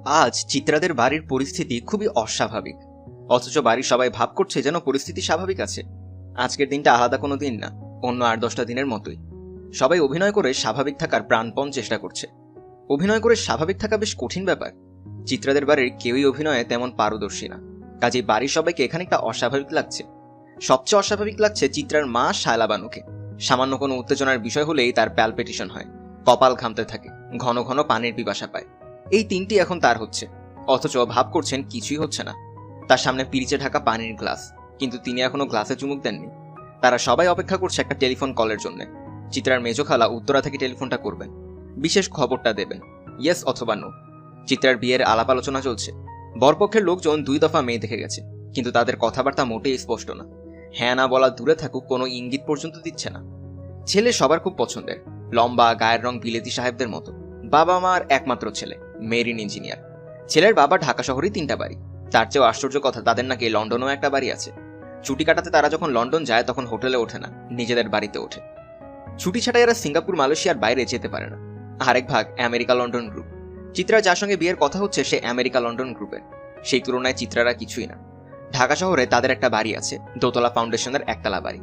আজ চিত্রাদের বাড়ির পরিস্থিতি খুবই অস্বাভাবিক, অথচ বাড়ির সবাই ভাব করছে যেন পরিস্থিতি স্বাভাবিক আছে। আজকের দিনটা আলাদা কোনো দিন না, অন্য ৮-১০টা দিনের মতোই। সবাই অভিনয় করে স্বাভাবিক থাকার প্রাণপণ চেষ্টা করছে। অভিনয় করে স্বাভাবিক থাকা বেশ কঠিন ব্যাপার। চিত্রাদের বাড়ির কেউই অভিনয়ে তেমন পারদর্শী না, কাজেই বাড়ির সবাইকে এখানে একটা অস্বাভাবিক লাগছে। সবচেয়ে অস্বাভাবিক লাগছে চিত্রার মা শায়লা বানুকে। সামান্য কোনো উত্তেজনার বিষয় হলেই তার প্যালপিটেশন হয়, কপাল ঘামতে থাকে, ঘন ঘন পানির পিপাসা পায়। এই তিনটি এখন তার হচ্ছে, অথচ ভাব করছেন কিছুই হচ্ছে না। তার সামনে পিরিচে ঢাকা পানির গ্লাস, কিন্তু তিনি এখনো গ্লাসে চুমুক দেননি। তারা সবাই অপেক্ষা করছে একটা টেলিফোন কলের জন্য। চিত্রার মেজো খালা উত্তরা থেকে টেলিফোনটা করবেন, বিশেষ খবরটা দেবেন, ইয়েস অথবা নো। চিত্রার বিয়ের আলাপ আলোচনা চলছে। বরপক্ষের লোকজন ২ দফা মেয়ে দেখে গেছে, কিন্তু তাদের কথাবার্তা মোটেই স্পষ্ট না। হ্যাঁ না বলা দূরে থাকুক, কোনো ইঙ্গিত পর্যন্ত দিচ্ছে না। ছেলে সবার খুব পছন্দের, লম্বা, গায়ের রং বিলেতি সাহেবদের মতো। বাবা মার একমাত্র ছেলে, মেরিন ইঞ্জিনিয়ার। ছেলের বাবা ঢাকা শহরেই ৩টা বাড়ি। তার চেয়েও আশ্চর্য কথা, তাদের নাকি লন্ডনেও একটা বাড়ি আছে। ছুটি কাটাতে তারা যখন লন্ডন যায় তখন হোটেলে ওঠে না, নিজেদের বাড়িতে ওঠে। ছুটি ছাড়াই এরা সিঙ্গাপুর, মালয়েশিয়ার বাইরে যেতে পারে না। আরেক ভাগ আমেরিকা লন্ডন গ্রুপ। চিত্রা যার সঙ্গে বিয়ের কথা হচ্ছে সে আমেরিকা লন্ডন গ্রুপের। সেই তুলনায় চিত্রারা কিছুই না। ঢাকা শহরে তাদের একটা বাড়ি আছে, দোতলা ফাউন্ডেশনের একতলা বাড়ি।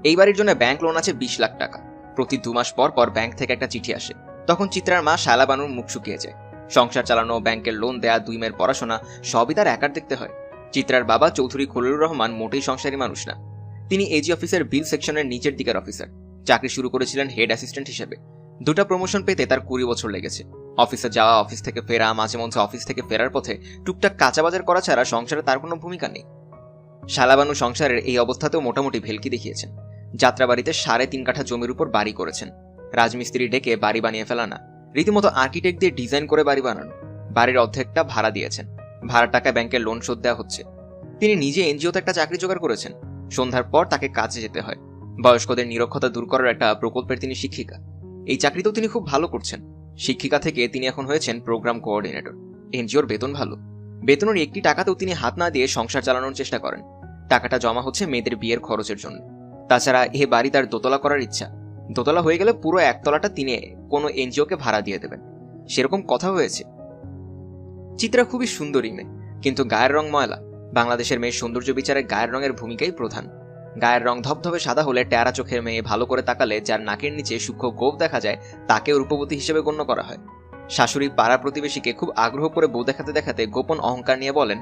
এই বাড়ির জন্য ব্যাংক লোন আছে ২০ লাখ টাকা। প্রতি ২ মাস পর পর ব্যাংক থেকে একটা চিঠি আসে। তখন চিত্রার মা শায়লা বানুর মুখ শুকিয়ে যায়। সংসার চালানো, ব্যাংকের লোন দেয়া, ২ মেয়ের পড়াশোনা সবই তার একার দেখতে হয়। চিত্রার বাবা চৌধুরী খলিলুর রহমান মোটেই সংসারী মানুষ না। তিনি এজি অফিসের বিল সেকশনের নিচের দিকের অফিসার। চাকরি শুরু করেছিলেন হেড অ্যাসিস্ট্যান্ট হিসেবে। ২টা প্রমোশন পেতে তার ২০ বছর লেগেছে। অফিসে যাওয়া, অফিস থেকে ফেরা, মাঝে মধ্যে অফিস থেকে ফেরার পথে টুকটাক কাঁচা বাজার করা ছাড়া সংসারে তার কোনো ভূমিকা নেই। শায়লা বানু সংসারের এই অবস্থাতেও মোটামুটি ভেলকি দেখিয়েছেন। যাত্রাবাড়িতে ৩.৫ কাঠা জমির উপর বাড়ি করেছেন। রাজমিস্ত্রি ডেকে বাড়ি বানিয়ে ফেলা না, রীতিমতো আর্কিটেক্ট দিয়ে ডিজাইন করে বাড়ি বানানো। বাড়ির অর্ধেকটা ভাড়া দিয়েছেন, ভাড়ার টাকায় ব্যাংকের লোন শোধ দেওয়া হচ্ছে। তিনি নিজে এনজিওতে একটা চাকরি জোগাড় করেছেন। সন্ধ্যার পর তাকে কাজে যেতে হয়। বয়স্কদের নিরক্ষরতা দূর করার একটা প্রকল্পের তিনি শিক্ষিকা। এই চাকরিতেও তিনি খুব ভালো করছেন। শিক্ষিকা থেকে তিনি এখন হয়েছেন প্রোগ্রাম কোঅর্ডিনেটর। এনজিওর বেতন ভালো। বেতনের একটি টাকাতেও তিনি হাত না দিয়ে সংসার চালানোর চেষ্টা করেন। টাকাটা জমা হচ্ছে মেয়েদের বিয়ের খরচের জন্য। তাছাড়া এ বাড়ি তার দোতলা করার ইচ্ছা। দোতলা হয়ে গেলে পুরো একতলাটা তিনি কোনো এনজিওকে ভাড়া দিয়ে দেবেন, সেরকম কথা হয়েছে। চিত্রা খুবই সুন্দরী মেয়ে, কিন্তু গায়ের রং ময়লা। বাংলাদেশের মেয়ের সৌন্দর্য বিচারে গায়ের রঙের ভূমিকাই প্রধান। গায়ের রং ধবধবে সাদা হলে টেরা চোখের মেয়ে ভালো করে তাকালে যার নাকের নিচে সূক্ষ্ম গোঁফ দেখা যায় তাকে রূপবতী হিসেবে গণ্য করা হয়। শাশুড়ি পাড়া প্রতিবেশীকে খুব আগ্রহ করে বউ দেখাতে দেখাতে গোপন অহংকার নিয়ে বলেন,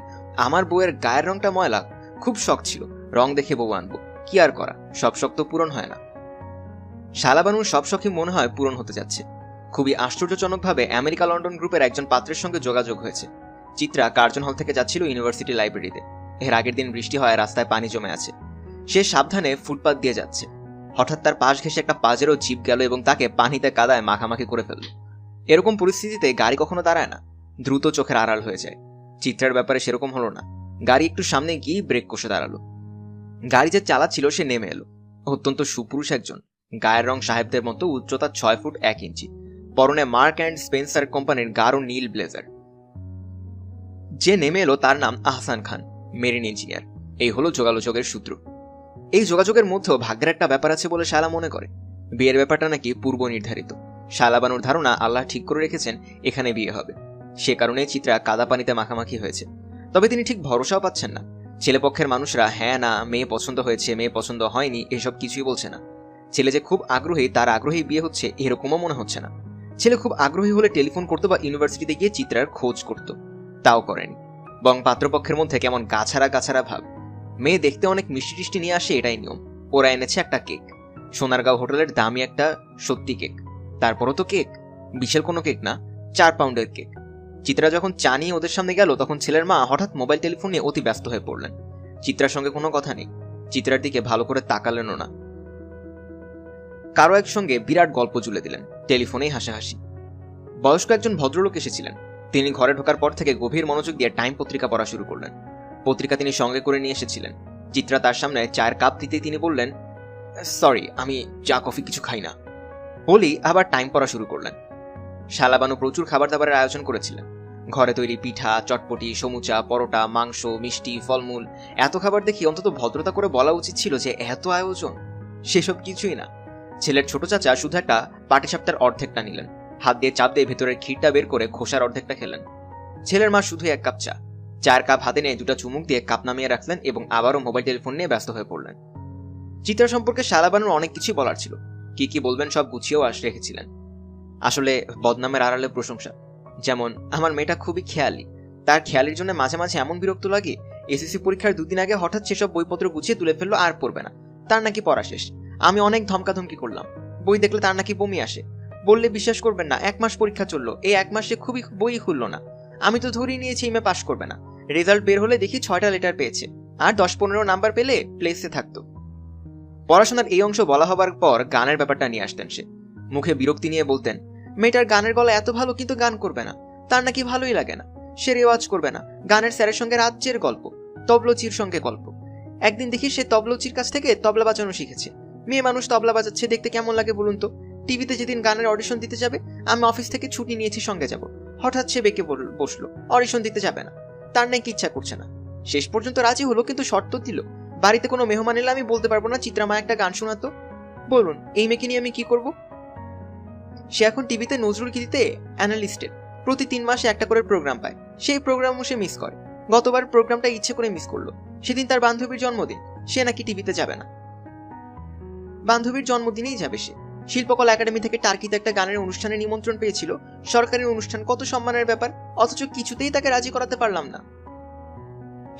আমার বউয়ের গায়ের রংটা ময়লা, খুব শখ ছিল রং দেখে বউ আনবো, কি আর করা, সব শখ তো পূরণ হয় না। শায়লা বানুর সব শখই মনে হয় পূরণ হতে যাচ্ছে। খুবই আশ্চর্যজনকভাবে আমেরিকা লন্ডন গ্রুপের একজন পাত্রের সঙ্গে যোগাযোগ হয়েছে। চিত্রা কার্জন হল থেকে যাচ্ছিল ইউনিভার্সিটি লাইব্রেরিতে। এর আগের দিন বৃষ্টি হয়, রাস্তায় পানি জমে আছে। সে সাবধানে ফুটপাত দিয়ে যাচ্ছে। হঠাৎ তার পাশ ঘেঁষে একটা পাজেরও জিপ গেল এবং তাকে পানিতে কাদায় মাখামাখি করে ফেলল। এরকম পরিস্থিতিতে গাড়ি কখনো দাঁড়ায় না, দ্রুত চোখের আড়াল হয়ে যায়। চিত্রার ব্যাপারে সেরকম হলো না। গাড়ি একটু সামনে গিয়ে ব্রেক কষে দাঁড়ালো। গাড়ি যে চালাচ্ছিল সে নেমে এলো। অত্যন্ত সুপুরুষ একজন, গায়ের রং সাহেবদের মতো, উচ্চতা ৬ ফুট ১ ইঞ্চি, পরনে মার্ক অ্যান্ড স্পেন্সার কোম্পানির গাঢ় নীল ব্লেজার। যে নেমে এলো তার নাম আহসান খান, মেরিন ইঞ্জিনিয়ার। এই হলো যোগাযোগের সূত্র। এই যোগাযোগের মধ্যেও ভাগ্যের একটা ব্যাপার আছে বলে শায়লা মনে করে। বিয়ের ব্যাপারটা নাকি পূর্ব নির্ধারিত। শায়লা বানুর ধারণা আল্লাহ ঠিক করে রেখেছেন এখানে বিয়ে হবে। সে কারণে চিত্রা কাদা পানিতে মাখামাখি হয়েছে। তবে তিনি ঠিক ভরসাও পাচ্ছেন না। ছেলেপক্ষের মানুষরা হ্যাঁ না, মেয়ে পছন্দ হয়েছে, মেয়ে পছন্দ হয়নি, এসব কিছুই বলছে না। ছেলে যে খুব আগ্রহী, তার আগ্রহী বিয়ে হচ্ছে এরকমও মনে হচ্ছে না। ছেলে খুব আগ্রহী হলে টেলিফোন করতো বা ইউনিভার্সিটিতে গিয়ে চিত্রার খোঁজ করত, তাও করেনি। বরং পাত্রপক্ষের মধ্যে কেমন গাছারা গাছারা ভাব। মেয়ে দেখতে অনেক মিষ্টি টিষ্টি নিয়ে আসে, এটাই নিয়ম। ওরা এনেছে একটা কেক, সোনারগাঁও হোটেলের দামি একটা সত্যি কেক। তারপরও তো কেক, বিশাল কোনো কেক না, ৪ পাউন্ডের কেক। চিত্রা যখন চা নিয়ে ওদের সামনে গেল তখন ছেলের মা হঠাৎ মোবাইল টেলিফোন নিয়ে অতি ব্যস্ত হয়ে পড়লেন। চিত্রার সঙ্গে কোনো কথা নেই, চিত্রার দিকে ভালো করে তাকালেনও না। কারো এক সঙ্গে বিরাট গল্প জুড়ে দিলেন, টেলিফোনেই হাসাহাসি। বয়স্ক একজন ভদ্রলোক এসেছিলেন। তিনি ঘরে ঢোকার পর থেকে গভীর মনোযোগ দিয়ে টাইম পত্রিকা পড়া শুরু করলেন। পত্রিকা তিনি সঙ্গে করে নিয়ে এসেছিলেন। চিত্রা তার সামনে চায়ের কাপ দিতেই তিনি বললেন, সরি, আমি চা কফি কিছু খাই না। বলি আবার টাইম পড়া শুরু করলেন। শায়লা বানু প্রচুর খাবার দাবারের আয়োজন করেছিলেন। ঘরে তৈরি পিঠা, চটপটি, সমুচা, পরোটা, মাংস, মিষ্টি, ফলমূল। এত খাবার দেখি অন্তত ভদ্রতা করে বলা উচিত ছিল যে এত আয়োজন। সেসব কিছুই না। ছেলের ছোট চাচা শুধু একটা পাটিসাপটার অর্ধেকটা নিলেন। হাত দিয়ে চাপ দিয়ে ভেতরের ক্ষীরটা বের করে খোসার অর্ধেকটা খেলেন। ছেলের মা শুধু 1 কাপ চা, 4 কাপ হাতে নিয়ে 2টা চুমুক দিয়ে কাপ নামিয়ে রাখলেন এবং আবারও মোবাইল টেলিফোন নিয়ে ব্যস্ত হয়ে পড়লেন। চিত্রা সম্পর্কে শালাবানুর অনেক কিছুই বলার ছিল, কি বলবেন সব গুছিয়েও রেখেছিলেন। আসলে বদনামের আড়ালে প্রশংসা, যেমন আমার মেয়েটা খুবই খেয়ালি, তার খেয়ালির জন্য মাঝে মাঝে এমন বিরক্ত লাগে, এসএসসি পরীক্ষার 2 দিন আগে হঠাৎ সেসব বইপত্র গুছিয়ে তুলে ফেললো আর পড়বে না, তার নাকি পড়া শেষ। আমি অনেক ধমকাধমকি করলাম, বই দেখলে তার নাকি বমি আসে, বললে বিশ্বাস করবেন না 1 মাস পরীক্ষা চললো, এই 1 মাসে খুবই বই খুললো না। আমি তো ধরেই নিয়েছি ইমে পাশ করবে না, রেজাল্ট বের হলে দেখি 6টা লেটার পেয়েছে, আর 10-15 নাম্বার পেলে প্লেসে থাকতো। পড়াশোনার এই অংশ বলা হবার পর গানের ব্যাপারটা নিয়ে আসতেন সে, মুখে বিরক্তি নিয়ে বলতেন, মেয়েটার গানের গলা এত ভালো কিন্তু গান করবে না, তার নাকি ভালোই লাগে না, সে রেওয়াজ করবে না, গানের স্যারের সঙ্গে রাজ্যের গল্প, তবলচির সঙ্গে গল্প। একদিন দেখি সে তবলচির কাছ থেকে তবলা বাজানো শিখেছে। মেয়ে মানুষ তবলা বাজাচ্ছে দেখতে কেমন লাগে বলুন তো। টিভিতে যেদিন গানের অডিশন দিতে যাবে, আমি অফিস থেকে ছুটি নিয়েছি সঙ্গে যাব, হঠাৎ সে বেঁকে বসলো, অডিশন দিতে যাবে না, তার নাকি ইচ্ছা করছে না। শেষ পর্যন্ত রাজি হলো, কিন্তু শর্ত দিল, বাড়িতে কোনো মেহমান এলে আমি বলতে পারবো না চিত্রামা একটা গান শোনাতো। বলুন এই মেয়েকে নিয়ে আমি কি করব? সে এখন টিভিতে নজরুল গীতিতে অ্যানালিস্টের, প্রতি 3 মাসে একটা করে প্রোগ্রাম পায়, সেই প্রোগ্রামও সে মিস করে। গতবার প্রোগ্রামটা ইচ্ছে করে মিস করলো, সেদিন তার বান্ধবীর জন্মদিন, সে নাকি টিভিতে যাবে না। বান্ধবীর জন্মদিনেই যাবে সে। শিল্পকলা একাডেমি থেকে টার্কিতে একটা গানের অনুষ্ঠানে নিমন্ত্রণ পেয়েছিল, সরকারি অনুষ্ঠান, কত সম্মানের ব্যাপার, অথচ কিছুতেই তাকে রাজি করাতে পারলাম না।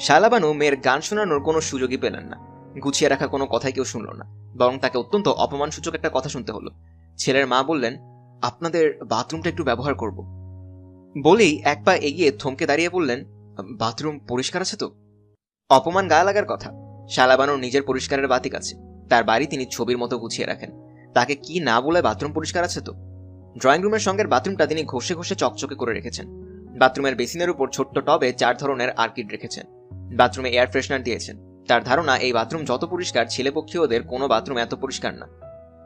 শালাবানু মেয়ের গান শোনানোর কোনো সুযোগই পেলেন না, গুছিয়ে রাখা কোনো কথাই কেউ শুনল না, বরং তাকে অত্যন্ত অপমানসূচক একটা কথা শুনতে হলো। ছেলের মা বললেন, আপনাদের বাথরুমটা একটু ব্যবহার করব। বলেই 1 পা এগিয়ে থমকে দাঁড়িয়ে বললেন, বাথরুম পরিষ্কার আছে তো? অপমান গায়ে লাগার কথা। শালাবানুর নিজের পরিষ্কারের বাতিক আছে, তার বাড়ি তিনি ছবির মতো গুছিয়ে রাখেন, তাকে কি না বলে বাথরুম পরিষ্কার আছে তো? ড্রয়িং রুমের সঙ্গে বাথরুমটা তিনি ঘষে ঘষে চকচকে করে রেখেছেন। বাথরুমের বেসিনের উপর ছোট্ট টবে 4 ধরনের আর্কিড রেখেছেন। বাথরুমে এয়ার ফ্রেশনার দিয়েছেন। তার ধারণা এই বাথরুম যত পরিষ্কার ছেলেপক্ষীয়দের কোনো বাথরুম এত পরিষ্কার না।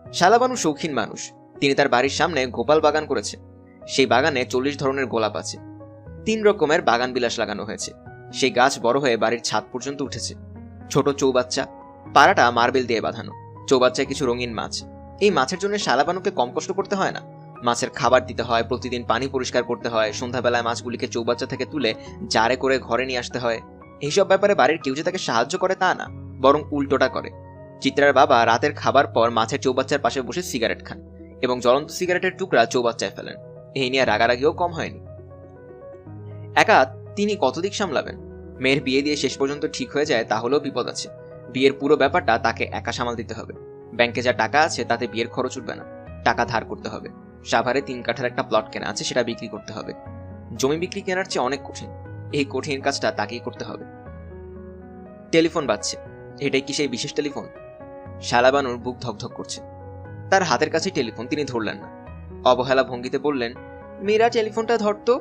শালাবানু শৌখিন মানুষ, তিনি তার বাড়ির সামনে গোপাল বাগান করেছে। সেই বাগানে 40 ধরনের গোলাপ আছে, 3 রকমের বাগান বিলাস লাগানো হয়েছে। সেই গাছ বড় হয়ে বাড়ির ছাদ পর্যন্ত উঠেছে। ছোট চৌবাচ্চা, পাড়াটা মার্বেল দিয়ে বাঁধানো, চৌবাচ্চায় কিছু রঙিন মাছ। এই মাছের জন্য শালাবানুকে কম কষ্ট করতে হয় না। মাছের খাবার দিতে হয়, প্রতিদিন পানি পরিষ্কার করতে হয়, সন্ধ্যাবেলায় মাছগুলিকে চৌবাচ্চা থেকে তুলে জারে করে ঘরে নিয়ে আসতে হয়। এইসব ব্যাপারে বাড়ির কেউ যে তাকে সাহায্য করে তা না, বরং উল্টোটা করে। চিত্রার বাবা রাতের খাবার পর মাছের চৌবাচ্চার পাশে বসে সিগারেট খান এবং জ্বলন্ত সিগারেটের টুকরা চৌবাচ্চায় ফেলেন। এই নিয়ে রাগারাগিও কম হয়নি। একা তিনি কত দিক সামলাবেন? মেয়ের বিয়ে দিয়ে শেষ পর্যন্ত ঠিক হয়ে যায় তাহলেও বিপদ আছে। বিয়ের পুরো ব্যাপারটা তাকে একা সামাল দিতে হবে। ব্যাংকে যা টাকা আছে তাতে বিয়ের খরচ উঠবে না, টাকা ধার করতে হবে। সাভারে 3 কাঠার একটা প্লট কেনা আছে, সেটা বিক্রি করতে হবে। জমি বিক্রি কেনার চেয়ে অনেক কঠিন, এই কঠিন কাজটা তাকেই করতে হবে। টেলিফোন বাজছে, এটাই কি সেই বিশেষ টেলিফোন? শালাবানুর বুক ধকধক করছে। তার হাতের কাছে টেলিফোন, তিনি ধরলেন না। অবহেলা ভঙ্গিতে বললেন, মীরা টেলিফোনটা ধরতো।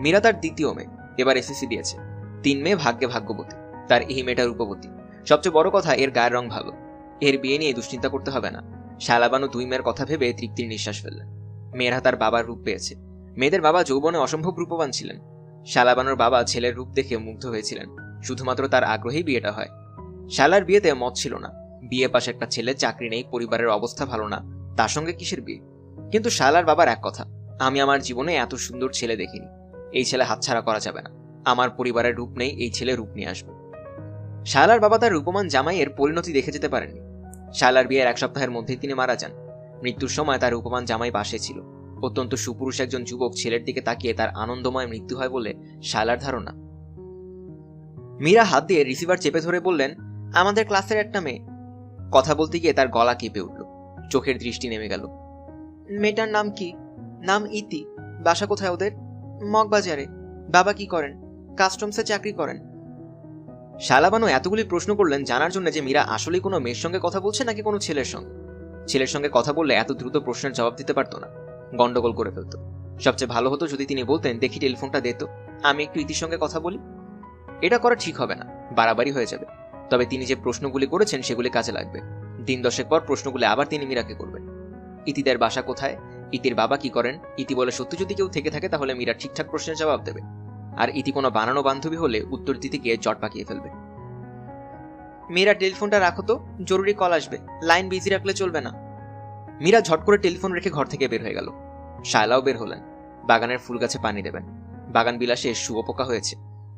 মীরা তার দ্বিতীয় মেয়ে, এবার এসএসসি দিয়েছে। 3 মেয়ে ভাগ্যে ভাগ্যবতী, তার এই মেয়েটা রূপবতী। সবচেয়ে বড় কথা, এর গায়ের রং ভালো। এর বিয়ে নিয়ে দুশ্চিন্তা করতে হবে না। শালাবানু 2 মেয়ের কথা ভেবে তৃপ্তির নিঃশ্বাস ফেললেন। মেয়েরা তার বাবার রূপ পেয়েছে। মেয়েদের বাবা যৌবনে অসম্ভব রূপবান ছিলেন। শালাবানুর বাবা ছেলের রূপ দেখে মুগ্ধ হয়েছিলেন, শুধুমাত্র তার আগ্রহেই বিয়েটা হয়। শালার বিয়েতে মত ছিল না। বিয়ে পাশে একটা ছেলে, চাকরি নেই, পরিবারের অবস্থা ভালো না, তার সঙ্গে কিসের বিয়ে? কিন্তু শালার বাবার এক কথা, আমি আমার জীবনে এত সুন্দর ছেলে দেখিনি, এই ছেলে হাতছাড়া করা যাবে না। আমার পরিবারের রূপ নেই, এই ছেলে রূপ নিয়ে আসবে। শালার বাবা তার রূপমান জামাইয়ের পরিণতি দেখে যেতে পারেননি। শালার বিয়ের 1 সপ্তাহের মধ্যেই তিনি মারা যান। মৃত্যুর সময় তার রূপমান জামাই পাশে ছিল। অত্যন্ত সুপুরুষ একজন যুবক ছেলের দিকে তাকিয়ে তার আনন্দময় মৃত্যু হয় বলে শালার ধারণা। মীরা হাত দিয়ে রিসিভার চেপে ধরে বললেন, আমাদের ক্লাসের একটা মেয়ে। কথা বলতে গিয়ে তার গলা কেঁপে উঠল, চোখের দৃষ্টি নেমে গেল। মেয়েটার নাম কি? নাম ইতি। বাসা কোথায় ওদের? মগবাজারে। বাবা কি করেন? কাস্টমসে চাকরি করেন। শালাবানু এতগুলি প্রশ্ন করলেন জানার জন্য যে মীরা আসলেই কোনো মেয়ের সঙ্গে কথা বলছে নাকি কোনো ছেলের সঙ্গে। ছেলের সঙ্গে কথা বললে এত দ্রুত প্রশ্নের জবাব দিতে পারতো না, গন্ডগোল করে ফেলত। সবচেয়ে ভালো হতো যদি তিনি বলতেন, দেখি টেলিফোনটা দে তো, আমি একটু ইতির সঙ্গে কথা বলি। এটা করা ঠিক হবে না, বাড়াবাড়ি হয়ে যাবে। তবে তিনি যে প্রশ্নগুলি করেছেন সেগুলি কাজে লাগবে। দিন 10 পর প্রশ্নগুলি আবার তিনি মীরাকে করবেন। ইতিদের বাসা কোথায়? ইতির বাবা কি করেন? ইতি বলে সত্যি যদি কেউ থেকে থাকে তাহলে মীরা ঠিকঠাক প্রশ্নের জবাব দেবে। আর ইতি কোনো বানানো বান্ধবী হলে উত্তর দিতে গিয়ে জট পাকিয়ে ফেলবে। মীরা টেলিফোনটা রাখো তো, জরুরি কল আসবে, লাইন বিজি রাখলে চলবে না। মীরা ঝট করে টেলিফোন রেখে ঘর থেকে বের হয়ে গেল। শায়লাও বের হলেন। বাগানের ফুল গাছে পানি দেবেন। বাগান বিলাসে শুয়োপোকা হয়েছে,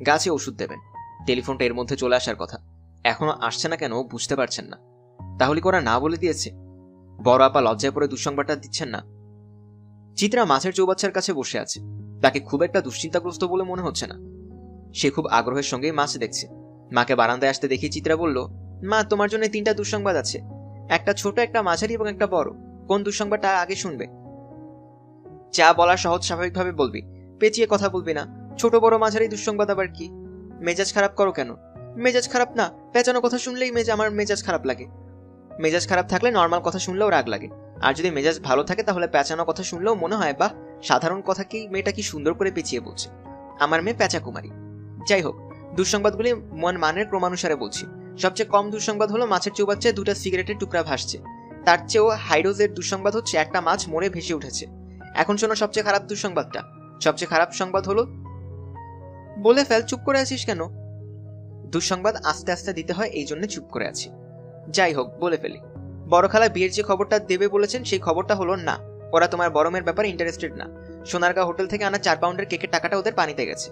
গাছে ওষুধ দেবেন। টেলিফোনটা এর মধ্যে চলে আসার কথা, এখনো আসছে না কেন বুঝতে পারছেন না। তাহলে ওরা না বলে দিয়েছে? বড় আপা লজ্জায় পড়ে দুঃসংবাদটা দিচ্ছেন না? চিত্রা মাছের চৌবাচ্চার কাছে বসে আছে। তাকে খুব একটা দুশ্চিন্তাগ্রস্ত বলে মনে হচ্ছে না। সে খুব আগ্রহের সঙ্গেই মাছ দেখছে। মাকে বারান্দায় আসতে দেখে চিত্রা বলল, মা, তোমার জন্য 3টা দুঃসংবাদ আছে, একটা ছোট, একটা মাঝারি এবং একটা বড়। কোন দুঃসংবাদটা আগে শুনবে? যা বলার সহজ স্বাভাবিকভাবে বলবি, পেঁচিয়ে কথা বলবি না। ছোট বড় মাঝারি দুঃসংবাদ আবার কি? মেজাজ খারাপ করো কেন? মেজাজ খারাপ না, পেঁচানো কথা শুনলেই আমার মেজাজ খারাপ লাগে। মেজাজ খারাপ থাকলে নর্মাল কথা শুনলেও রাগ লাগে, আর যদি মেজাজ ভালো থাকে তাহলে পেঁচানো কথা শুনলেও মনে হয় বাহ, সাধারণ কথা কি মেয়েটা কি সুন্দর করে পেঁচিয়ে বলছে। আমার মেয়ে পেঁচা কুমারী। যাই হোক, দুঃসংবাদগুলি মানের ক্রমানুসারে বলছি। সবচেয়ে কম দুঃসংবাদ হলো মাছের চৌবাচ্চায় 2টা সিগারেটের টুকরা ভাসছে। তার চেয়েও হাইডোজের দুঃসংবাদ হচ্ছে একটা মাছ মরে ভেসে উঠেছে। এখন শোনো সবচেয়ে খারাপ দুঃসংবাদটা। সবচেয়ে খারাপ সংবাদ হলো, বলে ফেল, চুপ করে আছিস কেন? দুঃসংবাদ আস্তে আস্তে দিতে হয়, এই জন্য চুপ করে আছি। যাই হোক, বলে ফেলি। বড় খালা বিয়ের যে খবরটা দেবে বলেছেন সেই খবরটা হলো না। ওরা তোমার বড় মেয়ের ব্যাপারে ইন্টারেস্টেড না। সোনারগাঁও হোটেল থেকে আনা 4 পাউন্ডের কেকের টাকাটা ওদের পানিতে গেছে।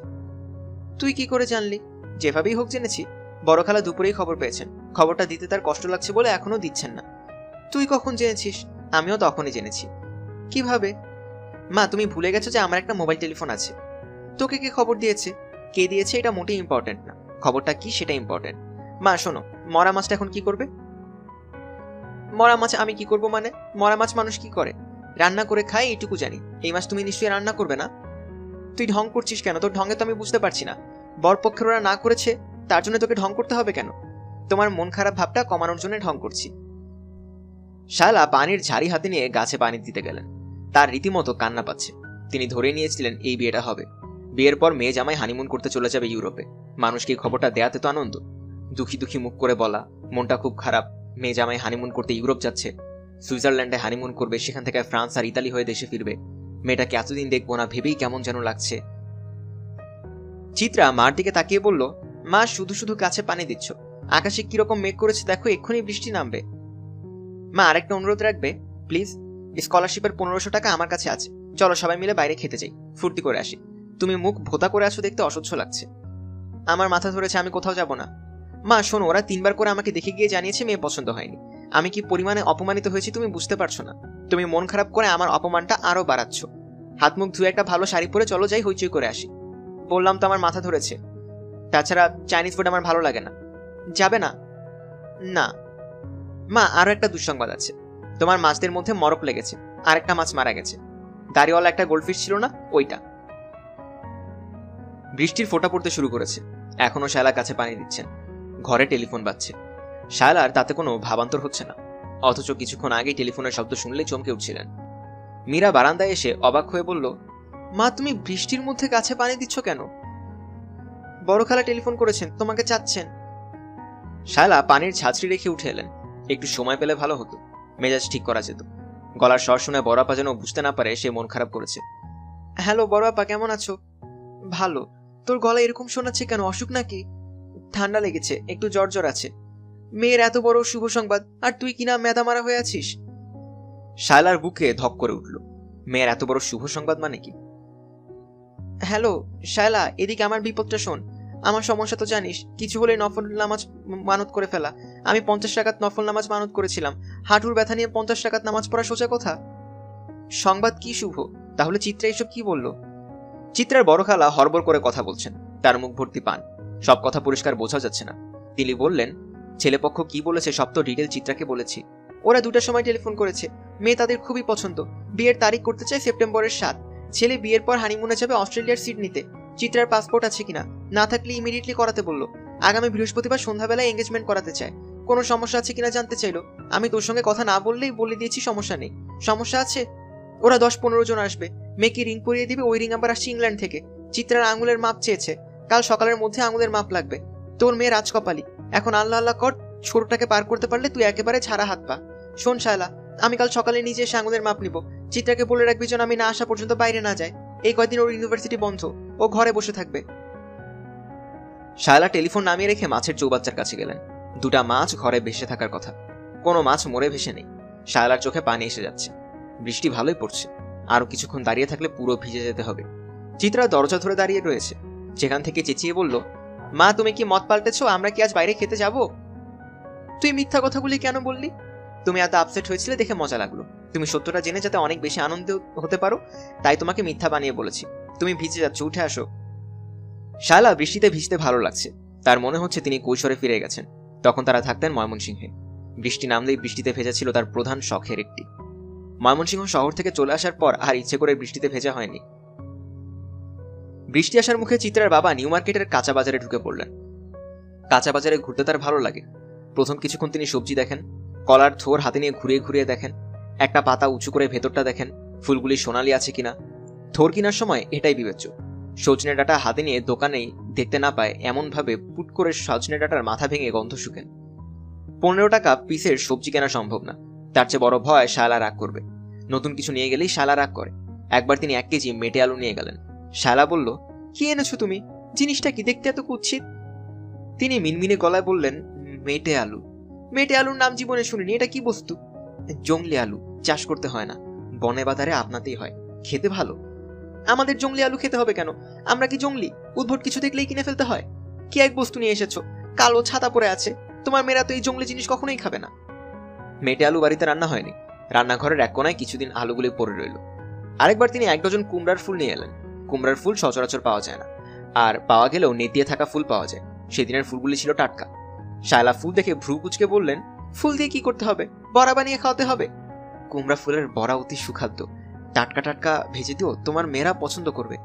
তুই কি করে জানলি? যেভাবেই হোক জেনেছি। বড় খালা দুপুরেই খবর পেয়েছেন। খবরটা দিতে তার কষ্ট লাগছে বলে এখনো দিচ্ছেন না। তুই কখন জেনেছিস? আমিও তখনই জেনেছি। কিভাবে? মা, তুমি ভুলে গেছো যে আমার একটা মোবাইল টেলিফোন আছে। তোকে কে খবর দিয়েছে? কে দিয়েছে এটা মোটেই ইম্পর্টেন্ট না, খবরটা কি সেটা ইম্পর্টেন্ট। মা শোনো, মরা মাছটা এখন কি করবে? মরা মাছ আমি কি করব মানে? মরা মাছ মানুষ কি করে? রান্না করে খায়, এইটুকু জানি। এই মাছ তুমি নিশ্চয়ই রান্না করবে না। তুই ঢং করছিস কেন? তোর ঢঙ্গে তো আমি বুঝতে পারছি না। বরপক্ষের ওরা না করেছে, তার জন্য তোকে ঢং করতে হবে কেন? তোমার মন খারাপ ভাবটা কমানোর জন্য ঢং করছি। শালা পানির ঝাড়ি হাতে নিয়ে গাছে পানি দিতে গেলেন। তার রীতিমতো কান্না পাচ্ছে। তিনি ধরে নিয়েছিলেন এই বিয়েটা হবে। বিয়ের পর মেয়ে জামাই হানিমুন করতে চলে যাবে ইউরোপে। মানুষকে খবরটা দেয়াতে তো আনন্দ। দুঃখী দুঃখী মুখ করে বলা, মনটা খুব খারাপ, মেয়ে জামাই হানিমুন করতে ইউরোপ যাচ্ছে। সুইজারল্যান্ডে হানিমুন করবে, সেখান থেকে ফ্রান্স আর ইতালি হয়ে দেশে ফিরবে। মেয়েটাকে এতদিন দেখবো না ভেবেই কেমন যেন লাগছে। চিত্রা মার দিকে তাকিয়ে বলল, মা, শুধু শুধু গাছে পানি দিচ্ছ। আকাশে কিরকম মেঘ করেছে দেখো, এক্ষুনি বৃষ্টি নামবে। মা, আরেকটা অনুরোধ রাখবে প্লিজ? স্কলারশিপের 1500 টাকা আমার কাছে আছে, চলো সবাই মিলে বাইরে খেতে যাই, ফুর্তি করে আসি। তুমি মুখ ভোতা করে আছো, দেখতে অসহ্য লাগছে। আমার মাথা ধরেছে, আমি কোথাও যাব না। মা শোনো, ওরা 3বার করে আমাকে দেখে গিয়ে জানিয়েছে মেয়ে পছন্দ হয়নি। আমি কি পরিমাণে অপমানিত হয়েছি তুমি বুঝতে পারছো না। তুমি মন খারাপ করে আমার অপমানটা আরো বাড়াচ্ছ। হাত মুখ ধুয়ে একটা ভালো শাড়ি পরে চলো যাই, হইচই করে আসি। বললাম তো আমার মাথা ধরেছে। তাছাড়া চাইনিজ ফুড আমার ভালো লাগে না। যাবে না? না। মা, আরো একটা দুঃসংবাদ আছে। তোমার মাছদের মধ্যে মরক লেগেছে, আরেকটা মাছ মারা গেছে। দাড়িওয়ালা একটা গোল্ডফিশ ছিল না, ওইটা। বৃষ্টির ফোঁটা পড়তে শুরু করেছে। এখনো শায়লা কাছে পানি দিচ্ছেন। ঘরে টেলিফোন বাজছে। শায়লার তাতে কোনো ভাবান্তর হচ্ছে না, অথচ কিছুক্ষণ আগেই টেলিফোনের শব্দ শুনলেই চমকে উঠছিলেন। মীরা বারান্দায় এসে অবাক হয়ে বলল, মা, তুমি বৃষ্টির মধ্যে গাছে পানি দিচ্ছ কেন? বড় খালা টেলিফোন করেছেন, তোমাকে চাচ্ছেন। শায়লা পানির ছাঁচড়ি রেখে উঠে এলেন। একটু সময় পেলে ভালো হতো, মেজাজ ঠিক করা যেত। গলার স্বর শুনে বড় আপা যেন বুঝতে না পারে সে মন খারাপ করেছে। হ্যালো বড় আপা, কেমন আছো? ভালো। তোর গলা এরকম শোনাচ্ছে কেন? অসুখ নাকি? ঠান্ডা লেগেছে, একটু জ্বর জ্বর আছে। মেয়ের এত বড় শুভ সংবাদ, আর তুই কিনা মেদা মারা হয়ে আছিস। শায়লার বুকে ধক করে উঠল। মেয়ের এত বড় শুভ সংবাদ মানে কি? হ্যালো শায়লা, এদিকে আমার বিপদটা শোন। আমার সমস্যা তো জানিস, কিছু হলে নফল নামাজ মানত করে ফেলা। আমি 50 রাকাত নফল নামাজ মানত করেছিলাম। হাঁটুর ব্যথা নিয়ে 50 রাকাত নামাজ পড়া সোজা কথা। সংবাদ কি শুভ? তাহলে চিত্রা এসব কি বলল? চিত্রার বড় খালা হড়বড় করে কথা বলছেন, তার মুখ ভর্তি পান। সব কথা পরিষ্কার বোঝা যাচ্ছে না। তিনি বললেন, ছেলেপক্ষ কি বলেছে সব তো ডিটেল চিত্রাকে বলেছি। ওরা 2টার সময় টেলিফোন করেছে। মেয়ে তাদের খুবই পছন্দ। বিয়ের তারিখ করতে চায় সেপ্টেম্বরের 7। ছেলে বিয়ের পর হানিমুনে যাবে অস্ট্রেলিয়ার সিডনিতে। চিত্রার পাসপোর্ট আছে কিনা, না থাকলে ইমিডিয়েটলি করাতে বলল। আগামী বৃহস্পতিবার সন্ধ্যাবেলায় এঙ্গেজমেন্ট করাতে চায়। কোনো সমস্যা আছে কিনা জানতে চাইলো। আমি তোর সঙ্গে কথা না বললেই বলে দিয়েছি সমস্যা নেই। সমস্যা আছে? ওরা 10-15 জন আসবে। মেয়েকে রিং পরিয়ে দিবে, ওই রিং আবার আসছে ইংল্যান্ড থেকে। চিত্রার আঙুলের মাপ চেয়েছে, কাল সকালের মধ্যে আঙুলের মাপ লাগবে। তোর মেয়ে রাজকপালি। এখন আল্লাহ আল্লাহ কর, ছোটটাকে পার করতে পারলে তুই একেবারে ছাড়া হাত পা। শোন শায়লা, আমি কাল সকালে নিজে এসে আঙুলের মাপ নিব। চিত্রাকে বলে রাখবি যেন আমি না আসা পর্যন্ত বাইরে না যায়। এই কয়দিন ওর ইউনিভার্সিটি বন্ধ, ও ঘরে বসে থাকবে। শায়লা টেলিফোন নামিয়ে রেখে মাছের চৌবাচ্চার কাছে গেলেন। 2টা মাছ ঘরে ভেসে থাকার কথা, কোনো মাছ মরে ভেসে নেই। শায়লার চোখে পানি এসে যাচ্ছে। বৃষ্টি ভালোই পড়ছে, আরো কিছুক্ষণ দাঁড়িয়ে থাকলে পুরো ভিজে যেতে হবে। চিত্রা দরজা ধরে দাঁড়িয়ে রয়েছে। সেখান থেকে চেঁচিয়ে বলল, মা তুমি কি মত পাল্টেছ? আমরা কি আজ বাইরে খেতে যাব? তুই মিথ্যা কথাগুলি কেন বললি? তুমি এত আপসেট হয়েছিলে দেখে মজা লাগলো। তুমি সত্যটা জেনে যাতে অনেক বেশি আনন্দ হতে পারো তাই তোমাকে মিথ্যা বানিয়ে বলেছি। তুমি ভিজে যাচ্ছ, উঠে আসো। শালা বৃষ্টিতে ভিজতে ভালো লাগছে। তার মনে হচ্ছে তিনি কৈশোরে ফিরে গেছেন। তখন তারা থাকতেন ময়মনসিংহে। বৃষ্টি নামলেই বৃষ্টিতে ভেজা ছিল তার প্রধান শখের একটি। ময়মনসিংহ শহর থেকে চলে আসার পর আর ইচ্ছে করে বৃষ্টিতে ভেজা হয়নি। বৃষ্টি আসার মুখে চিত্রার বাবা নিউ মার্কেটের কাঁচা বাজারে ঢুকে পড়লেন। কাঁচা বাজারে ঘুরতে তার ভালো লাগে। প্রথম কিছুক্ষণ তিনি সবজি দেখেন, কলার থোর হাতে নিয়ে ঘুরিয়ে ঘুরিয়ে দেখেন, একটা পাতা উঁচু করে ভেতরটা দেখেন ফুলগুলি সোনালি আছে কিনা। থোর কেনার সময় এটাই বিবেচ্য। সজনে ডাঁটা হাতে নিয়ে দোকানেই দেখতে না পায় এমন ভাবে পুট করে সজনে ডাঁটার মাথা ভেঙে গন্ধ শুকেন। 15 টাকা পিসের সবজি কেনা সম্ভব না। তার চেয়ে বড় ভয় শায়লা রাগ করবে। নতুন কিছু নিয়ে গেলেই শায়লা রাগ করে। একবার তিনি 1 কেজি মেটে আলু নিয়ে গেলেন। শায়লা বলল, কি এনেছো তুমি? জিনিসটা কি দেখতে এত কুৎসিত? তিনি মিনমিনে গলায় বললেন, মেটে আলু। মেটে আলুর নাম জীবনে শুনিনি, এটা কি বস্তু? জংলি আলু, চাষ করতে হয় না, বনে বাজারে আপনাতেই হয়, খেতে ভালো। আমাদের জংলি আলু খেতে হবে কেন? আমরা কি জংলি? উদ্ভট কিছু দেখলেই কিনে ফেলতে হয়? কি এক বস্তু নিয়ে এসেছো, কালো ছাতা পরে আছে। তোমার মেয়েরা তো এই জংলি জিনিস কখনোই খাবে না। মেটে আলু বাড়িতে রান্না হয়নি। রান্নাঘরের এক কোনায় কিছুদিন আলুগুলি পড়ে রইল। আরেকবার তিনি 1 ডজন কুমড়ার ফুল নিয়ে এলেন। কুমড়ার ফুল সচরাচর পাওয়া যায় না, আর পাওয়া গেলেও নেতিয়ে থাকা ফুল পাওয়া যায়। সেদিনের ফুলগুলি ছিল টাটকা। শায়লা ফুল দেখে ভ্রু কুচকে বললেন, ফুল দিয়ে কি করতে হবে? বড়া বানিয়ে খাওয়াতে হবে। কুমড়া ফুলের বড়া অতি সুখাদ্য, টাটকা টাটকা ভেজে দিও, তোমার মেয়েরা পছন্দ করবে।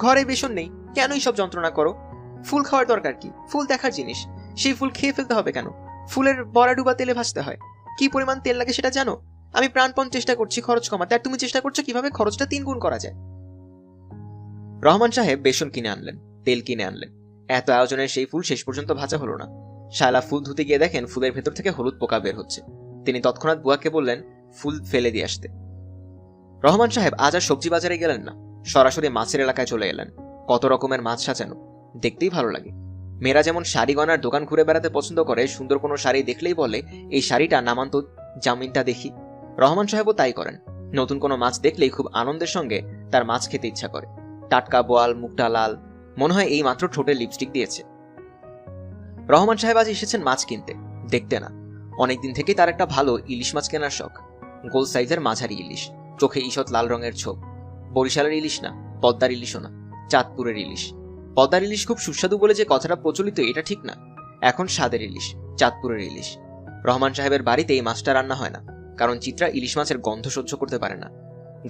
ঘরে বেসন নেই, কেনই সব যন্ত্রণা করো? ফুল খাওয়ার দরকার কি? ফুল দেখার জিনিস, সেই ফুল খেয়ে ফেলতে হবে কেন? ফুলের বড়া ডুবা তেলে ভাজতে হয়, কি পরিমাণ তেল লাগে সেটা জানো? আমি প্রাণপণ চেষ্টা করছি খরচ কমাতে, আর তুমি চেষ্টা করছো কিভাবে খরচটা 3 গুণ করা যায়। রহমান সাহেব বেসন কিনে আনলেন, তেল কিনে আনলেন। এত আয়োজনের সেই ফুল শেষ পর্যন্ত ভাজা হলো না। শায়লা ফুল ধুতে গিয়ে দেখেন ফুলের ভেতর থেকে হলুদ পোকা বের হচ্ছে। তিনি তৎক্ষণাৎ বুয়াকে বললেন ফুল ফেলে দিয়ে আসতে। রহমান সাহেব আজ আর সবজি বাজারে গেলেন না, সরাসরি মাছের এলাকায় চলে এলেন। কত রকমের মাছ সাজানো, দেখতেই ভালো লাগে। মেয়েরা যেমন শাড়ি গয়নার দোকান ঘুরে বেড়াতে পছন্দ করে, সুন্দর কোনো শাড়ি দেখলেই বলে এই শাড়িটা নামান্ত, জামিনটা দেখি। রহমান সাহেবও তাই করেন। নতুন কোনো মাছ দেখলেই খুব আনন্দের সঙ্গে তার মাছ খেতে ইচ্ছা করে। টাটকা বোয়াল, মুখটা লাল, মনে হয় এই মাত্র ঠোঁটে লিপস্টিক দিয়েছে। রহমান সাহেব আজ এসেছেন মাছ কিনতে, দেখতে না। অনেকদিন থেকেই তার একটা ভালো ইলিশ মাছ কেনার শখ। গোল সাইজের মাঝারি ইলিশ, চোখে ঈষৎ লাল রঙের ছোপ। বরিশালের ইলিশ না, পদ্মার ইলিশও না, চাঁদপুরের ইলিশ। পদ্মার ইলিশ খুব সুস্বাদু বলে যে কথাটা প্রচলিত এটা ঠিক না। এখন স্বাদের ইলিশ, চাঁদপুরের ইলিশ। রহমান সাহেবের বাড়িতে এই মাছটা রান্না হয় না, কারণ চিত্রা ইলিশ মাছের গন্ধ সহ্য করতে পারে না।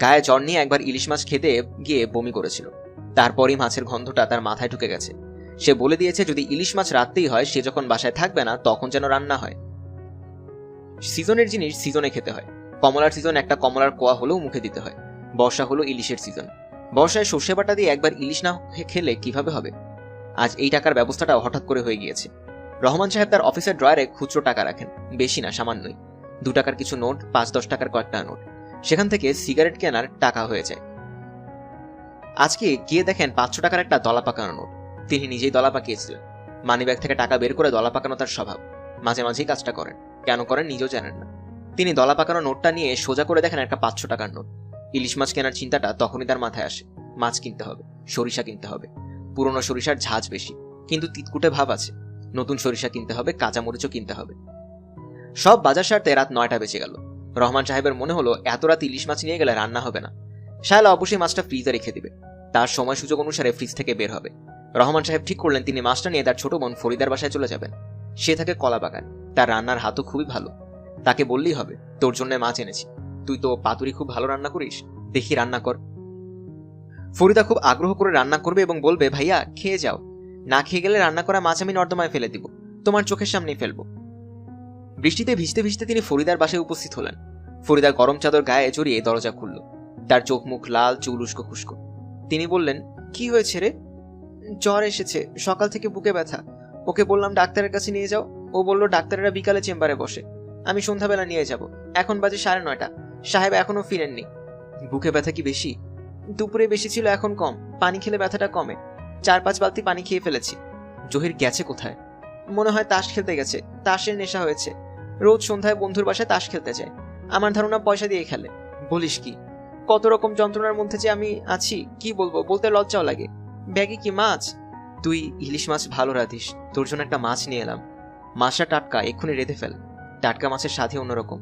গায়ে জ্বর নিয়ে একবার ইলিশ মাছ খেতে গিয়ে বমি করেছিল। তারপরই মাছের গন্ধটা তার মাথায় ঢুকে গেছে। সে বলে দিয়েছে যদি ইলিশ মাছ রাখতেই হয়, সে যখন বাসায় থাকবে না তখন যেন রান্না হয়। সিজনের জিনিস সিজনে খেতে হয়। কমলার সিজন একটা কমলার কোয়া হলেও মুখে দিতে হয়। বর্ষা হলো ইলিশের সিজন। বর্ষায় সর্ষে বাটা দিয়ে একবার ইলিশ না খেলে কিভাবে হবে? আজ এই টাকার ব্যবস্থাটাও হঠাৎ করে হয়ে গিয়েছে। রহমান সাহেব তার অফিসের ড্রয়ারে খুচরো টাকা রাখেন, বেশি না, সামান্যই। 2 টাকার কিছু নোট, 5-10 টাকার কয়েকটা নোট। সেখান থেকে সিগারেট কেনার টাকা হয়ে যায়। আজকে গিয়ে দেখেন 500 টাকার একটা দলা পাকানো নোট। তিনি নিজেই দলা পাকিয়েছিলেন। মানিব্যাগ থেকে টাকা বের করে দলা পাকানো তার স্বভাব। মাঝে মাঝেই কাজটা করেন, কেন করেন নিজেও জানেন না। তিনি দলা পাকানো নোটটা নিয়ে সোজা করে দেখেন একটা 500 টাকার নোট। ইলিশ মাছ কেনার চিন্তাটা তখনই তার মাথায় আসে। মাছ কিনতে হবে, সরিষা কিনতে হবে। পুরনো সরিষার ঝাঁজ বেশি, কিন্তু তিতকুটে ভাব আছে। নতুন সরিষা কিনতে হবে, কাঁচামরিচও কিনতে হবে। সব বাজার সারতে রাত 9টা বেজে গেল। রহমান সাহেবের মনে হলো এত রাত ইলিশ মাছ নিয়ে গেলে রান্না হবে না। শায়লা অবশ্যই মাছটা ফ্রিজে রেখে দিবে, তার সময় সুযোগ অনুসারে ফ্রিজ থেকে বের হবে। রহমান সাহেব ঠিক করলেন তিনি মাছটা নিয়ে তার ছোট বোন ফরিদার বাসায় চলে যাবেন। সে থাকে কলা বাগান, তার রান্নার হাতও খুবই ভালো। তাকে বললেই হবে তোর জন্য মাছ এনেছি, তুই তো পাতুরি খুব ভালো রান্না করিস, দেখি রান্না কর। ফরিদা খুব আগ্রহ করে রান্না করবে এবং বলবে ভাইয়া খেয়ে যাও, না খেয়ে গেলে রান্না করা মাছ আমি নর্দমায় ফেলে দিব, তোমার চোখের সামনেই ফেলবো। বৃষ্টিতে ভিজতে ভিজতে তিনি ফরিদার বাসায় উপস্থিত হলেন। ফরিদা গরম চাদর গায়ে জড়িয়ে দরজা খুলল। তার চোখ মুখ লাল, চুল উস্কো খুস্কো। তিনি বললেন, কি হয়েছে রে? জ্বর এসেছে, সকাল থেকে বুকে ব্যথা। ওকে বললাম ডাক্তারের কাছে নিয়ে যাও, ও বলল ডাক্তারেরা বিকালে চেম্বারে বসে, আমি সন্ধ্যাবেলা নিয়ে যাব। এখন বাজে 9:30। সাহেব এখনো ফিরেননি। বুকে ব্যথা কি বেশি? দুপুরে বেশি ছিল, এখন কম। পানি খেলে ব্যথাটা কমে। 4-5 বালতি পানি খেয়ে ফেলেছি। জহির গেছে কোথায়? মনে হয় তাস খেলতে গেছে, তাসের নেশা হয়েছে। রোজ সন্ধ্যায় বন্ধুর বাসায় তাস খেলতে যায়। আমার ধারণা পয়সা দিয়ে খেলে। বলিস কি? কত রকম যন্ত্রণার মধ্যে যে আমি আছি কি বলবো, বলতে লজ্জাও লাগে। ব্যাগে কি মাছ? তুই ইলিশ মাছ ভালো রাঁধিস, তোর জন্য একটা মাছ নিয়ে এলাম। মাছটা টাটকা, এক্ষুনি রেঁধে ফেল। টাটকা মাছের স্বাদই অন্যরকম।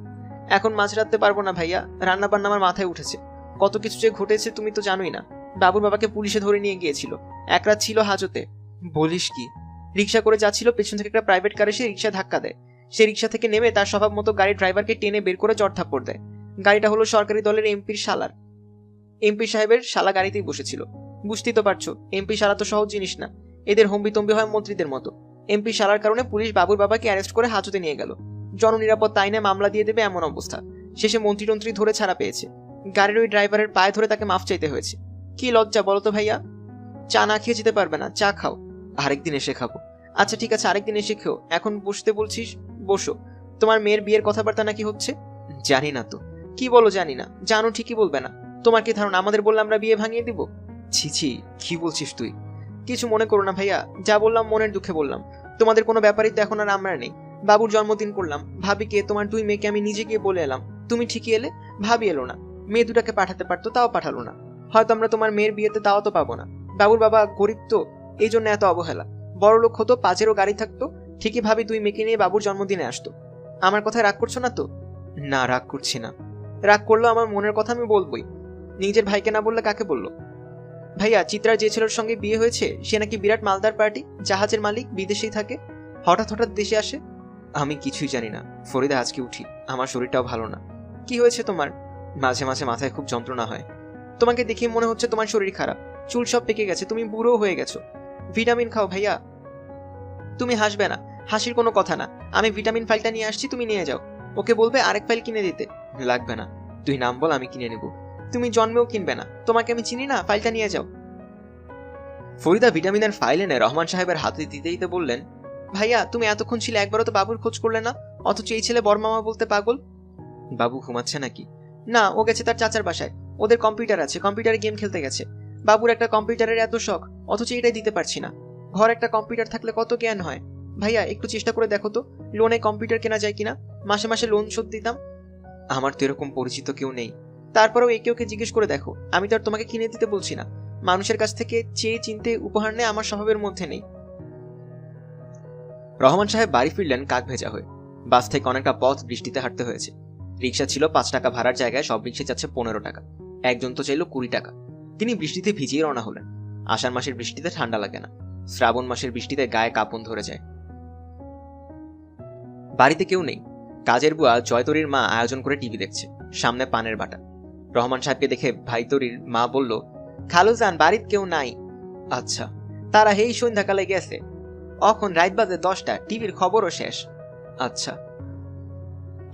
এখন মাছ রাঁধতে পারবো না ভাইয়া, রান্না বান্না আমার মাথায় উঠেছে। কত কিছু যে ঘটেছে তুমি তো জানোই না। বাবুর বাবাকে পুলিশে ধরে নিয়ে গিয়েছিল, এক রাত ছিল হাজতে। বলিস কি? রিক্সা করে যাচ্ছিল, পেছন থেকে একটা প্রাইভেট কার এসে রিক্সা ধাক্কা দেয়। সে রিক্সা থেকে নেমে তার স্বভাব মতো গাড়ির ড্রাইভারকে টেনে বের করে চড়থাপ্পড় দেয়। গাড়িটা হলো সরকারি দলের এমপির শালার। এমপি সাহেবের শালা গাড়িতেই বসেছিল। বুঝতেই তো পারছো, এমপি শালা তো সহজ জিনিস না। এদের হম্বিতম্বি হয় মন্ত্রীদের মতো। এমপি শালার কারণে পুলিশ বাবুর বাবাকে অ্যারেস্ট করে হাজতে নিয়ে গেল। জননিরাপত্তা আইনে মামলা দিয়ে দেবে এমন অবস্থা। শেষে মন্ত্রী ধরে ছাড়া পেয়েছে। গাড়ির ওই ড্রাইভারের পায়ে ধরে তাকে মাফ চাইতে হয়েছে। কি লজ্জা বলো তো ভাইয়া। চা না খেয়ে যেতে পারবে না, চা খাও। আরেকদিন এসে খাবো। আচ্ছা ঠিক আছে, আরেকদিন এসে খেও। এখন বসতে বলছিস, বসো। তোমার মেয়ের বিয়ের কথাবার্তা নাকি হচ্ছে? জানি না তো। কি বলো জানি না? জানো ঠিকই বলবে না। তোমার কি ধারণা আমাদের বললে আমরা বিয়ে ভাঙিয়ে দিব? ছি, কি বলছিস তুই? কিছু মনে করো না ভাইয়া, যা বললাম মনের দুঃখে বললাম। তোমাদের কোনো ব্যাপারই তো এখন আর আমরা নেই। বাবুর জন্মদিন করলাম, ভাবিকে, তোমার দুই মেয়েকে আমি নিজে গিয়ে বলে এলাম। তুমি ঠিকই এলে, ভাবি এলো না। মেয়ে দুটাকে পাঠাতে পারতো, তাও পাঠালো না। হয়তো আমরা তোমার মেয়ের বিয়েতে তাও তো পাবো না। বাবুর বাবা গরিব তো, এই জন্য এত অবহেলা। বড় লোক হতো, পাঁচেরও গাড়ি থাকতো, ঠিকই ভাবি দুই মেয়েকে নিয়ে বাবুর জন্মদিনে আসতো। আমার কথায় রাগ করছো না তো? না, রাগ করছি না। রাগ করলেও আমার মনের কথা আমি বলবোই। নিজের ভাইকে না বললে কাকে বললো? ভাইয়া, চিত্রার যে ছেলের সঙ্গে বিয়ে হয়েছে সে নাকি বিরাট মালদার পার্টি, জাহাজের মালিক, বিদেশেই থাকে, হঠাৎ দেশে আসে। আমি কিছুই জানি না ফরিদা, আজকে উঠি, আমার শরীরটাও ভালো না। কি হয়েছে তোমার? মাঝে মাঝে মাথায় খুব যন্ত্রণা হয়। তোমাকে দেখে মনে হচ্ছে তোমার শরীর খারাপ, চুল সব পেকে গেছে, তুমি বুড়ো হয়ে গেছো। ভিটামিন খাও ভাইয়া। তুমি হাসবে না, হাসির কোনো কথা না। আমি ভিটামিন ফাইলটা নিয়ে আসছি, তুমি নিয়ে যাও। ওকে বলবে আরেক ফাইল কিনে দিতে। লাগবে না, তুই নাম বল, আমি কিনে নেব। তুমি জন্মেও কিনবে না, তোমাকে আমি চিনি না, ফাইলটা নিয়ে যাও। ফরিদা ভিটামিনের ফাইল এনে রহমান সাহেবের হাতে দিতে দিতে বললেন, ভাইয়া তুমি এতক্ষণ ছিলে, একবারও তো বাবুর খোঁজ করলে না, অথচ এই ছেলে বড়মামা বলতে পাগল। বাবু ঘুমাচ্ছে নাকি? না, ও গেছে তার চাচার বাসায়। ওদের কম্পিউটার আছে, কম্পিউটারে গেম খেলতে গেছে। বাবুর একটা কম্পিউটারের এত শখ, অথচ এটাই দিতে পারছি না। ঘর একটা কম্পিউটার থাকলে কত জ্ঞান হয়। ভাইয়া একটু চেষ্টা করে দেখো তো, লোনে কম্পিউটার কেনা যায় কিনা, মাসে মাসে লোন শোধ দিতাম। আমার তো এরকম পরিচিত কেউ নেই। তারপরেও একে ওকে জিজ্ঞেস করে দেখো, আমি তো আর তোমাকে কিনে দিতে বলছি না। মানুষের কাছ থেকে চেয়ে চিনতে উপহার নেয় আমার স্বভাবের মধ্যে নেই। রহমান সাহেব বাড়ি ফিরলেন কাক ভেজা হয়ে। বাস থেকে অনেকটা পথ বৃষ্টিতে হাঁটতে হয়েছে। রিক্সা ছিল 5 টাকা ভাড়ার জায়গায় সব রিক্সা যাচ্ছে 15 টাকা। একজন তো চাইল 20 টাকা। তিনি বৃষ্টিতে ভিজিয়ে রওনা হলেন। আষাঢ় মাসের বৃষ্টিতে ঠান্ডা লাগে না, শ্রাবণ মাসের বৃষ্টিতে গায়ে কাঁপন ধরে যায়। বাড়িতে কেউ নেই। কাজের বুয়া জয়তরীর মা আয়োজন করে টিভি দেখছে, সামনে পানের বাটা। রহমান সাহেবকে দেখে ভাইতরীর মা বলল, খালুজান বাড়িত কেউ নাই। আচ্ছা। তারা হেই সন্ধ্যাকালে গেছে, এখন রাত বাজে 10টা, টিভির খবরও শেষ। আচ্ছা।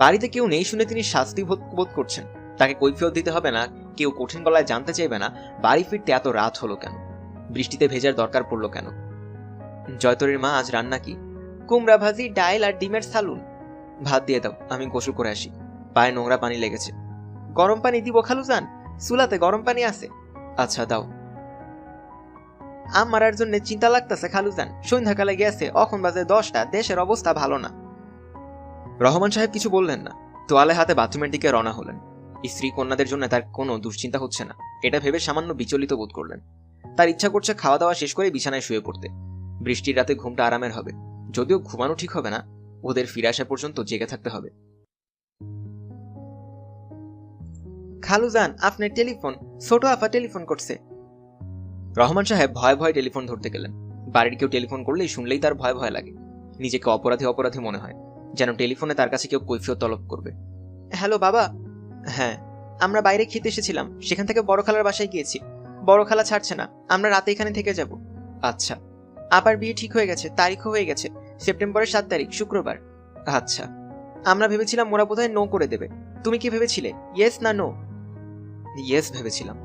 বাড়িতে কেউ নেই শুনে তিনি শাস্তি বোধ করছেন। তাকে কৈফিয়ত দিতে হবে না, কেউ কঠিন গলায় জানতে চাইবে না বাড়ি ফিরতে এত রাত হলো কেন, বৃষ্টিতে ভেজার দরকার পড়লো কেন। জয়তরীর মা, আজ রান্না কি? কুমড়া ভাজি, ডাইল আর ডিমের সালুন। ভাত দিয়ে দাও, আমি গোসল করে আসি, পায়ে নোংরা পানি লেগেছে। গরম পানি দিব খালুজান? চুলাতে গরম পানি আছে। আচ্ছা দাও। আমারার জন্য চিন্তা লাগতেছে খালুজান, সন্ধ্যাকালে গেছে, এখন বাজে 10টা, দেশের অবস্থা ভালো না। রহমান সাহেব কিছু বললেন না, তোয়ালে হাতে বাথরুমের দিকে রওনা হলেন। স্ত্রী কন্যাদের জন্য তার কোনো দুশ্চিন্তা হচ্ছে না, এটা ভেবে সামান্য বিচলিত বোধ করলেন। তার ইচ্ছা করছে খাওয়া দাওয়া শেষ করে বিছানায় শুয়ে পড়তে। বৃষ্টির রাতে ঘুমটা আরামের হবে, যদিও ঘুমানো ঠিক হবে না, ওদের ফিরে আসা পর্যন্ত জেগে থাকতে হবে। খালুজান আপনার টেলিফোন, ছোট আফা টেলিফোন করছে। রহমান সাহেব ভয়ে ভয়ে টেলিফোন ধরতে গেলেন। বাড়ির কেউ টেলিফোন করলেই শুনলেই তার ভয় ভয় লাগে, নিজেকে অপরাধী অপরাধী মনে হয়, যেন টেলিফোনে তার কাছে কেউ কৈফিয়ত তলব করবে। হ্যালো বাবা। হ্যাঁ। আমরা বাইরে খেতে এসেছিলাম, সেখান থেকে বড় খালার বাসায় গিয়েছি। বড় খালা ছাড়ছে না, আমরা রাতে এখানে থেকে যাব। আচ্ছা। আবার বিয়ে ঠিক হয়ে গেছে, তারিখও হয়ে গেছে, সেপ্টেম্বরের 7 তারিখ, শুক্রবার। আচ্ছা। আমরা ভেবেছিলাম ওরা বোধহয় নো করে দেবে। তুমি কি ভেবেছিলে, ইয়েস না নো? ইয়েস ভেবেছিলাম।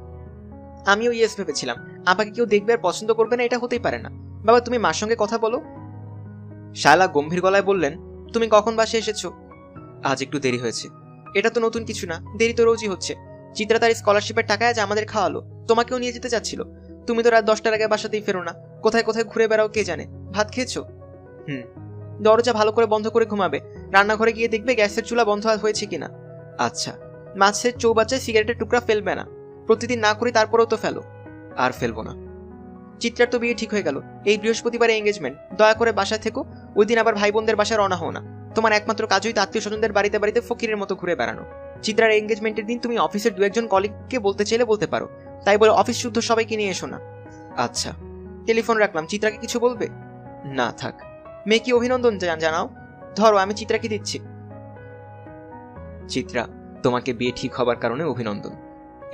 আমিও ইয়েস ভেবেছিলাম। আমাকে কেউ দেখবে আর পছন্দ করবে না, এটা হতেই পারে না। বাবা তুমি মার সঙ্গে কথা বলো। শালা গম্ভীর গলায় বললেন, তুমি কখন বাসায় এসেছো? আজ একটু দেরি হয়েছে। এটা তো নতুন কিছু না, দেরি তো রোজই হচ্ছে। চিত্রা তার স্কলারশিপের টাকায় আজ আমাদের খাওয়ালো, তোমাকেও নিয়ে যেতে চাচ্ছিল। তুমি তো রাত 10টার আগে বাসাতেই ফেরো না, কোথায় কোথায় ঘুরে বেড়াও কে জানে। ভাত খেয়েছো? হুম। দরজা ভালো করে বন্ধ করে ঘুমাবে। রান্নাঘরে গিয়ে দেখবে গ্যাসের চুলা বন্ধ হয়েছে কিনা। আচ্ছা। মাছের চৌবাচ্চায় সিগারেটের টুকরা ফেলবে না। প্রতিদিন না করি তারপরেও তো ফেলো। আর ফেলবো না। চিত্রার তো বিয়ে ঠিক হয়ে গেল, এই বৃহস্পতিবারে এঙ্গেজমেন্ট। দয়া করে বাসায় থেকো, ওই দিন আবার ভাই বোনদের বাসায় রওনা হও না। তোমার একমাত্র কাজই তো আত্মীয় স্বজনদের বাড়িতে বাড়িতে ফকিরের মতো ঘুরে বেড়ানো। চিত্রার এঙ্গেজমেন্টের দিন তুমি অফিসের দু একজন কলিগকে বলতে চাইলে বলতে পারো, তাই বলে অফিস শুদ্ধ সবাইকে নিয়ে এসো না। আচ্ছা। টেলিফোন রাখলাম, চিত্রাকে কিছু বলবে? না থাক। মেয়েকে অভিনন্দন জানাও। ধরো, আমি চিত্রাকে দিচ্ছি। চিত্রা, তোমাকে বিয়ে ঠিক হবার কারণে অভিনন্দন।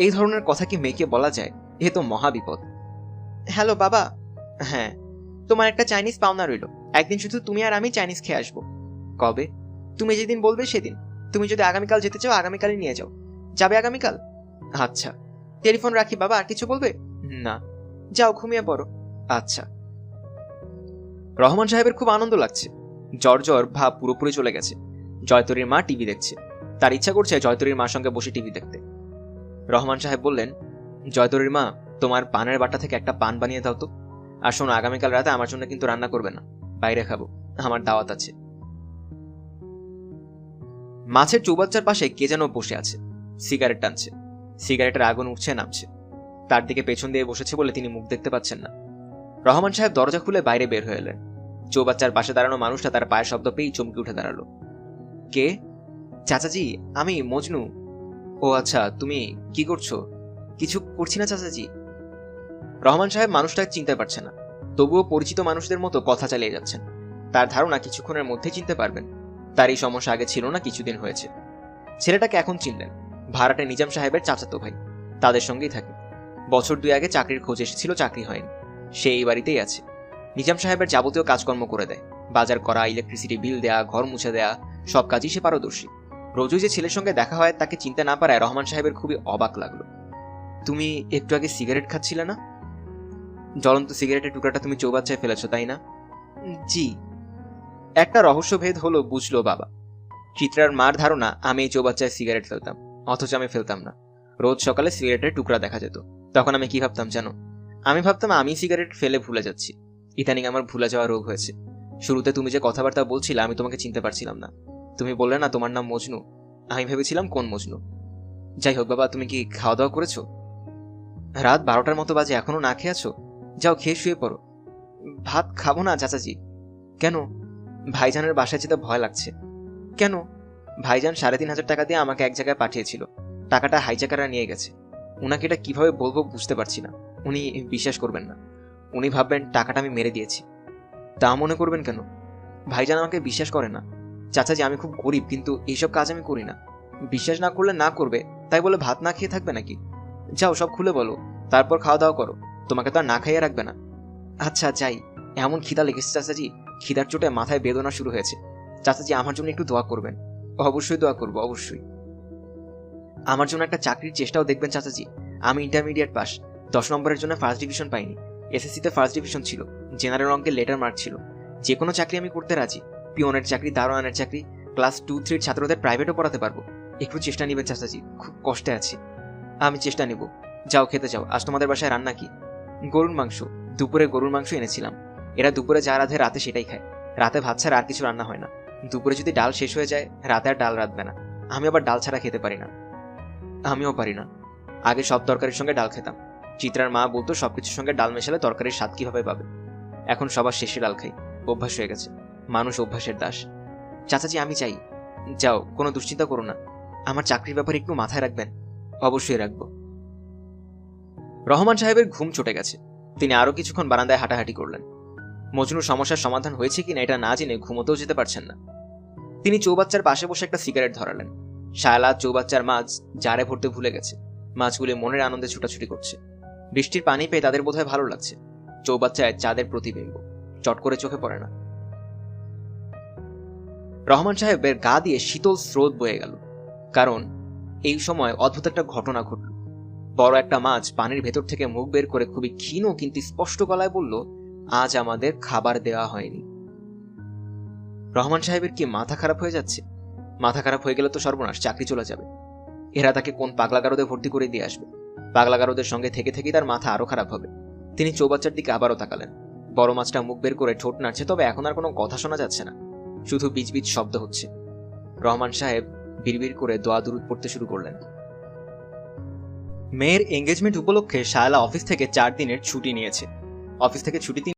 এই ধরনের কথা কি মেয়েকে বলা যায়? এ তো মহাবিপদ। হ্যালো বাবা। হ্যাঁ। তোমার একটা চাইনিজ পাওনা রইল, একদিন শুধু তুমি আর আমি চাইনিজ খেয়ে আসবো। কবে? তুমি যেদিন বলবে সেদিন। তুমি যদি আগামীকাল যেতে চাও আগামীকালই নিয়ে যাও। যাবে আগামীকাল? আচ্ছা। টেলিফোন রাখি বাবা, আর কিছু বলবে? না। যাও ঘুমিয়ে পড়ো। আচ্ছা। রহমান সাহেবের খুব আনন্দ লাগছে। জ্বর জ্বর ভাব পুরোপুরি চলে গেছে। জয়তরীর মা টিভি দেখছে। তার ইচ্ছা করছে জয়তরীর মার সঙ্গে বসে টিভি দেখতে। রহমান সাহেব বললেন, জয়তরীর মা, তোমার পানের বাটা থেকে একটা পান বানিয়ে দাও তো। আর শোনো, আগামীকাল রাতে আমার জন্য কিন্তু রান্না করবে না, বাইরে খাবো, আমার দাওয়াত আছে। মাছের চৌবাচ্চার পাশে কে যেন বসে আছে, সিগারেট টানছে। সিগারেটের আগুন উঠছে নামছে। তার দিকে পেছন দিয়ে বসেছে বলে তিনি মুখ দেখতে পাচ্ছেন না। রহমান সাহেব দরজা খুলে বাইরে বের হয়ে এলেন। চৌবাচ্চার পাশে দাঁড়ানো মানুষটা তার পায়ের শব্দ পেয়েই চমকে উঠে দাঁড়ালো। কে? চাচাজি, আমি মজনু। ও আচ্ছা, তুমি কি করছো? কিছু করছি না চাচাজি। রহমান সাহেব মানুষটাকে চিনতে পারছে না, তবুও পরিচিত মানুষদের মতো কথা চালিয়ে যাচ্ছেন। তার ধারণা কিছুক্ষণের মধ্যে চিনতে পারবেন। তার এই সমস্যা আগে ছিল না, কিছুদিন হয়েছে। ছেলেটাকে এখন চিনলেন, ভাড়াটে নিজাম সাহেবের চাচাতো ভাই। তাদের সঙ্গেই থাকে। বছর 2 আগে চাকরির খোঁজ এসেছিল, চাকরি হয়নি। সে এই বাড়িতেই আছে। নিজাম সাহেবের যাবতীয় কাজকর্ম করে দেয়। বাজার করা, ইলেকট্রিসিটি বিল দেয়া, ঘর মুছে দেয়া, সব কাজই সে পারদর্শী। রোজই যে ছেলের সঙ্গে দেখা হয় তাকে চিনতে না পারায় রহমান সাহেবের খুবই অবাক লাগলো। তুমি একটু আগে সিগারেট খাচ্ছিলে না? জ্বলন্ত সিগারেটের টুকরাটা তুমি চৌবাচ্চায় ফেলেছো, তাই না? জি। একটা রহস্যভেদ হলো, বুঝলো বাবা। চিত্রার মার ধারণা আমি এই চৌবাচ্চায় সিগারেট ফেলতাম, অথচ আমি ফেলতাম না। রোজ সকালে সিগারেটের টুকরা দেখা যেত। তখন আমি কি ভাবতাম জানো? আমি ভাবতাম আমি সিগারেট ফেলে ভুলে যাচ্ছি। ইদানিং আমার ভুলে যাওয়া রোগ হয়েছে। শুরুতে তুমি যে কথাবার্তা বলছিলে আমি তোমাকে চিনতে পারছিলাম না। তুমি বললে না তোমার নাম মজনু, আমি ভেবেছিলাম কোন মজনু। যাই হোক বাবা, তুমি কি খাওয়া দাওয়া করেছো? রাত 12টার মতো বাজে, এখনো না খেয়ে আছো? যাও, খেয়ে শুয়ে পড়ো। ভাত খাবো না চাচাজি। কেন? ভাইজানের বাসায় যেতে ভয় লাগছে। কেন? ভাইজান 3,500 টাকা দিয়ে আমাকে এক জায়গায় পাঠিয়েছিল। টাকাটা হাইজাকাররা নিয়ে গেছে। উনাকে এটা কিভাবে বলবো বুঝতে পারছি না। উনি বিশ্বাস করবেন না। উনি ভাববেন টাকাটা আমি মেরে দিয়েছি। তা মনে করবেন কেন? ভাইজান আমাকে বিশ্বাস করে না। চাচাজি, আমি খুব গরিব, কিন্তু এইসব কাজ আমি করি না। বিশ্বাস না করলে না করবে, তাই বলে ভাত না খেয়ে থাকবে নাকি? যাও, সব খুলে বলো, তারপর খাওয়া দাওয়া করো। তোমাকে তো আর না খাইয়ে রাখবে না। আচ্ছা যাই। এমন খিদা লেগেছে চাচাজি, খিদার চোটে মাথায় বেদনা শুরু হয়েছে। চাচাজি, আমার জন্য একটু দোয়া করবেন। অবশ্যই দোয়া করবো, অবশ্যই। আমার জন্য একটা চাকরির চেষ্টাও দেখবেন চাচাজি। আমি ইন্টারমিডিয়েট পাস, 10 নম্বরের জন্য ফার্স্ট ডিভিশন পাইনি। এসএসসিতে ফার্স্ট ডিভিশন ছিল, জেনারেল অঙ্কের লেটার মার্ক ছিল। যে কোনো চাকরি আমি করতে রাজি। পিওনের চাকরি, দারোয়ানের চাকরি, ক্লাস 2-3 ছাত্রদের প্রাইভেটও পড়াতে পারবো। একটু চেষ্টা নিবেন চাচাজি, খুব কষ্টে আছি। আমি চেষ্টা নেব। যাও, খেতে যাও। আজ তোমাদের বাসায় রান্না কি? গরুর মাংস। দুপুরে গরুর মাংস এনেছিলাম। এরা দুপুরে যা রাধে রাতে সেটাই খায়। রাতে ভাত ছাড়া আর কিছু রান্না হয় না। দুপুরে যদি ডাল শেষ হয়ে যায়, রাতে আর ডাল রাঁধবে না। আমি আবার ডাল ছাড়া খেতে পারি না। আমিও পারি না। আগে সব তরকারির সঙ্গে ডাল খেতাম। চিত্রার মা বলতো সবকিছুর সঙ্গে ডাল মেশালে তরকারির স্বাদ কিভাবে পাবে। এখন সবার শেষে ডাল খাই। অভ্যাস হয়ে গেছে। মানুষ অভ্যাসের দাস। চাচাজি, আমি চাই। যাও, কোনো দুশ্চিন্তা করো না। আমার চাকরির ব্যাপারে একটু মাথায় রাখবেন। অবশ্যই রাখবো। রহমান সাহেবের ঘুম চটে গেছে। তিনি আরো কিছুক্ষণ বারান্দায় হাঁটাহাঁটি করলেন। মজনুর সমস্যার সমাধান হয়েছে কিনা এটা না জেনে ঘুমোতেও যেতে পারছেন না। তিনি চৌবাচ্চার পাশে বসে একটা সিগারেট ধরালেন। শায়লা চৌবাচ্চার মাছ জারে ভরতে ভুলে গেছে। মাছগুলি মনের আনন্দে ছুটাছুটি করছে। বৃষ্টির পানি পেয়ে তাদের বোধহয় ভালো লাগছে। চৌবাচ্চায় চাঁদের প্রতিবিম্ব চট করে চোখে পড়ে না। রহমান সাহেবের গা দিয়ে শীতল স্রোত বয়ে গেল, কারণ এই সময় অদ্ভুত একটা ঘটনা ঘটল। বড় একটা মাছ পানির ভেতর থেকে মুখ বের করে খুবই ক্ষীণ কিন্তু স্পষ্ট গলায় বলল, আজ আমাদের খাবার দেওয়া হয়নি। রহমান সাহেবের কি মাথা খারাপ হয়ে যাচ্ছে? মাথা খারাপ হয়ে গেলে তো সর্বনাশ, চাকরি চলে যাবে। এরা তাকে কোন পাগলাগারদে ভর্তি করে দিয়ে আসবে। পাগলাগারদের সঙ্গে থেকে থেকেই তার মাথা আরো খারাপ হবে। তিনি চৌবাচ্চার দিকে আবারও তাকালেন। বড় মাছটা মুখ বের করে ঠোঁট নাড়ছে, তবে এখন আর কোনো কথা শোনা যাচ্ছে না। শুধু বিজবিজ শব্দ হচ্ছে। রহমান সাহেব বিড়বিড় করে দোয়া দুরুদ পড়তে শুরু করলেন। মেয়ের এঙ্গেজমেন্ট উপলক্ষে শায়লা অফিস থেকে 4 দিনের ছুটি নিয়েছে। অফিস থেকে ছুটি